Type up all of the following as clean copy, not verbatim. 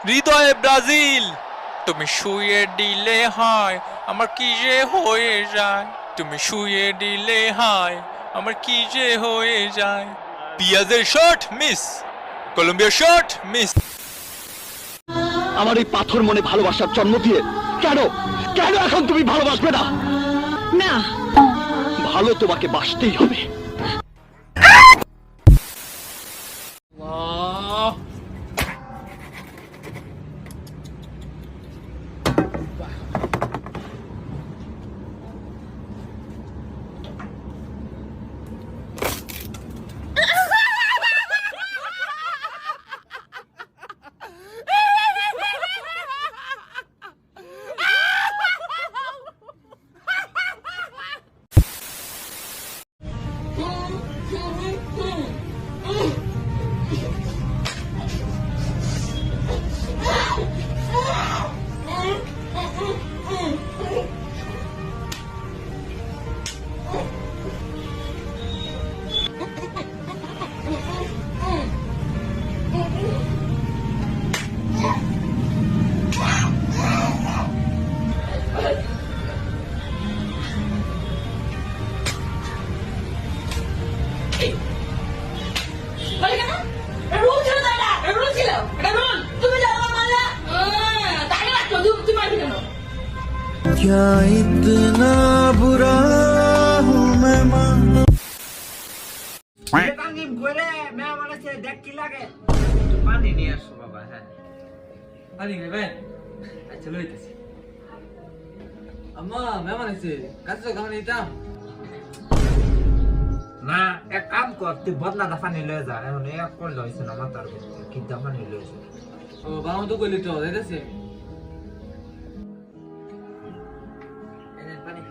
হৃদয়ে ব্রাজিল তুমি শুয়ে দিলে হয় আমার কি যে হয়ে যায়, তুমি শুয়ে দিলে হয় আমার কি যে হয়ে যায়। পিয়াজের শট মিস, কলম্বিয়ার শট মিস। আমার এই পাথর মনে ভালোবাসার জন্ম দিয়ে কেন কেন এখন তুমি ভালোবাসবে না? না, ভালো তোমাকে বাসতেই হবে। क्या इतना बुरा हूँ मैं পানি নিয়ে আসো বাবা। হ্যাঁ পানি নেবেন? আচ্ছা লইতেছি। আম্মা মেহমান আছে, কাছে খাওয়া নিতাম না। এক কাম কর, তুই বদলাটা পানি লয়ে যা। এখন এক করলে হয়েছে না মাথার কিদ্দা পানি লয়েছে। ও বাবা তো কইলি তো যাইতেছে পানি।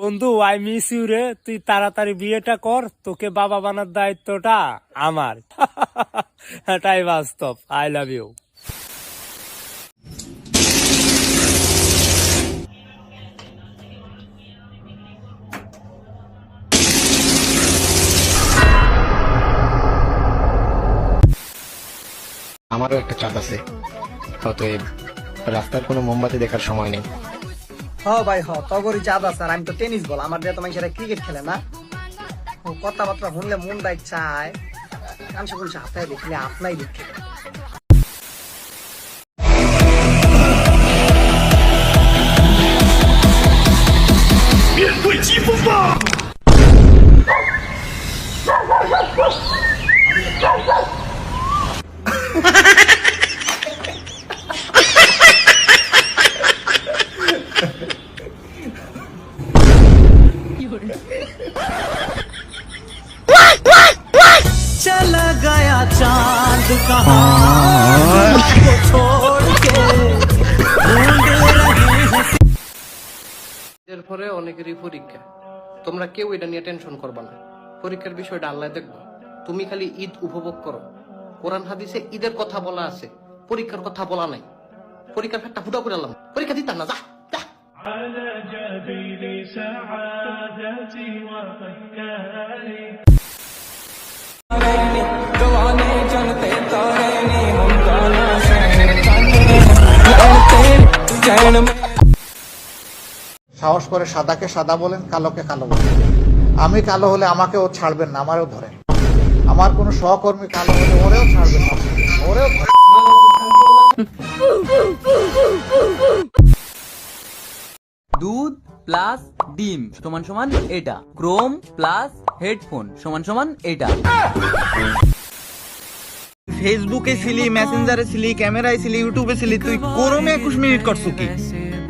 বন্ধু আই মিস ইউ রে, তুই তাড়াতাড়ি বিয়েটা কর, তোকে বাবা বানার দায়িত্বটা আমার। এটাই বাস্তব। I love you. আমারও একটা চাপ আছে, অতএব রাস্তার কোনো মোমবাতি দেখার সময় নেই। হ ভাই হ, তগরই চাঁদ আছে। আর আমি তো টেনিস বল, আমার দিয়ে তো মানুষেরা ক্রিকেট খেলে না। ও কথাবার্তা শুনলে মন ডাই চায় মানুষ বলছে হাতায় দেখলে আপনাই দেখে। चला गया चांद कहाँ छोड़ के এর পরে অনেকেরই পরীক্ষা। তোমরা কেউ এটা নিয়ে টেনশন করবা না, পরীক্ষার বিষয়টা আল্লাহ দেখবো। তুমি খালি ঈদ উপভোগ করো। কোরআন হাদিসে ঈদের কথা বলা আছে, পরীক্ষার কথা বলা নাই। পরীক্ষার ফেরটা ফুটা করে আল্লাহ পরীক্ষা দিতাম না, যা যা। সাহস করে সাদাকে সাদা বলেন, কালোকে কালো বলেন। আমি কালো হলে আমাকে ও ছাড়বেন না, আমারও ধরে। আমার কোন সহকর্মী কালো হলে ওরেও ছাড়বেন না, ওরেও। দুধ প্লাস ডিম সমান সমান এটা, ক্রোম প্লাস হেডফোন সমান সমান এটা। ফেসবুকে ছিলি, মেসেঞ্জারে ছিলি, ক্যামেরায় ছিলি, ইউটিউবে ছিলি, তুই ক্রোমে 21 মিনিট করছো কি?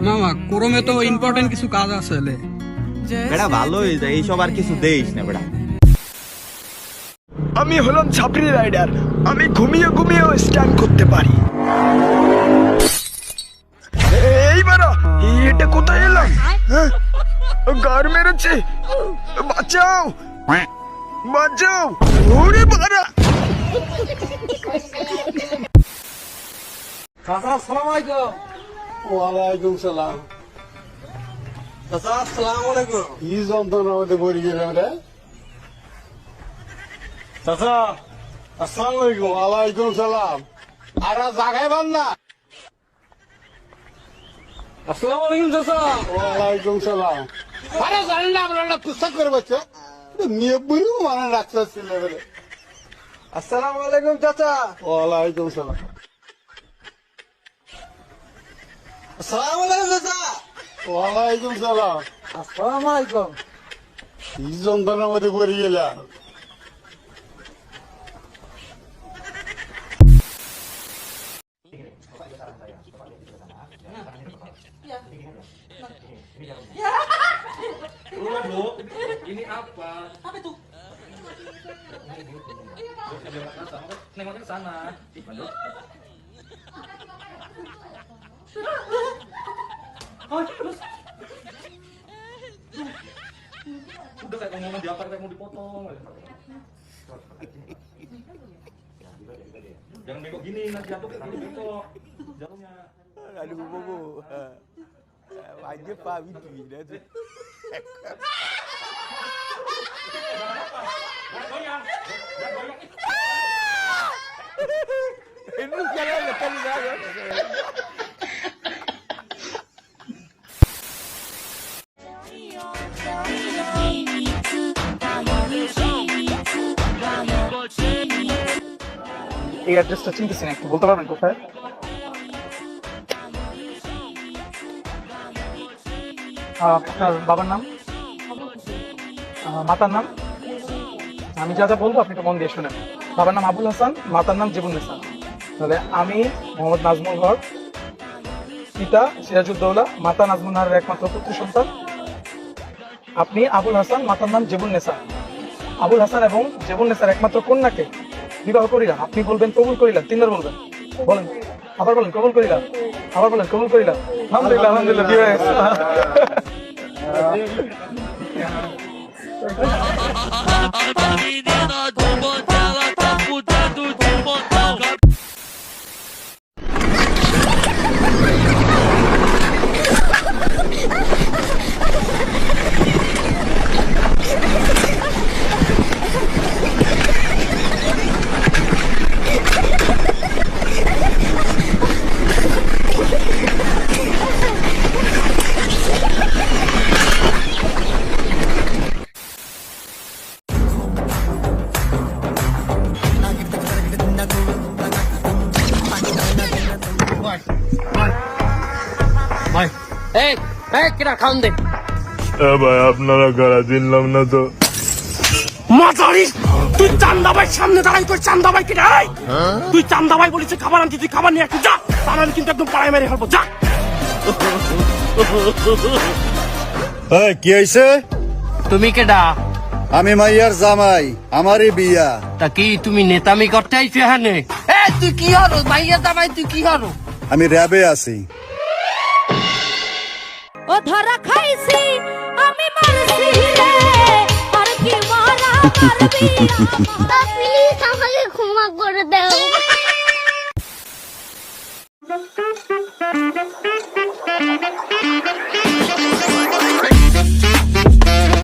মামা ক্রোমে তো ইম্পর্টেন্ট কিছু কাজ আছে। বেটা ভালো হয়ে যায়, এইসব আর কিছু দেইস না বেটা। আমি হলাম ছাপরি রাইডার, আমি ঘুমিয়ে ঘুমিয়েও স্ট্যান্ড করতে পারি। এইবার এটা কোথায় এলাম? হ্যাঁ, গার মেরেছে, বাঁচাও বাঁচাও, ওরে বাড়া। আসসালামু আলাইকুম। ওয়ালাইকুম সালাম। চাচা আসসালামু আলাইকুম। কি যন্ত্রণার মধ্যে পড়ে গেলাম রে? চাচা আসসালামু আলাইকুম। ওয়ালাইকুম সালাম। আর জাগাই বান না। আসসালামু আলাইকুম চাচা। ওয়ালাইকুম সালাম। আরে জানেন না আমরা পুস্তক করে বসছে, নিয়ে বুড়ি মানে রাখতে ছিল বলে। আসসালামু আলাইকুম চাচা। ওয়ালাইকুম সালাম। আসসালামু আলাইকুম চাচা। ওয়ালাইকুম সালাম। আসসালামু আলাইকুম। কি যন্ত্রণার মধ্যে পড়ে গেলাম? এই অ্যাড্রেসটা চিনতেছি না, একটু বলতে পারবেন কোথায়? আপনার বাবার নাম, মাতার নাম? আমি যা যা বলবো আপনি একটু মন দিয়ে শুনেন। বাবার নাম আবুল হাসান, মাতার নাম জীবনুন্নেসা। তাহলে আমি মোহাম্মদ নাজমুল হক, পিতা সিরাজউদ্দৌলা, মাতা নাজমুল হকের একমাত্র পুত্র সন্তান। আপনি আবুল হাসান, মাতার নাম জীবনুন্নেসা। আবুল হাসান এবং জীবনুন্নেসার একমাত্র কন্যাকে বিবাহ করিলাম। আপনি বলবেন কবুল করিলাম, তিনবার বলবেন। বলেন, আবার বলেন কবুল করিলাম, আবার বলেন কবুল করিলাম। আলহামদুলিল্লাহ, আলহামদুলিল্লাহ, বিয়ে হয়ে গেছে। তুই চান্দাবাই সামনে দাঁড়াই, তোর চান্দাবাই কি নাই? তুই চান্দাবাই বলেছে খাবার আনতে, তুই খাবার নিয়ে একটু যা, তাহলে কিন্তু একদম পাড়ায় মেরে ফেলবো, যা। কি হয়েছে? তুমি কেডা? আমি মাইয়ার জামাই, আমারই বিয়া। তা কি তুমি নেতামি করতে আইছো এখানে? এ তুই কি হরো ভাইয়া জামাই, তুই কি হরো? আমি র্যাবে আছি। ও ধরা খাইছি আমি মারছি রে, আর কি মারা মারবি? প্লিজ আমাকে ক্ষমা করে দাও।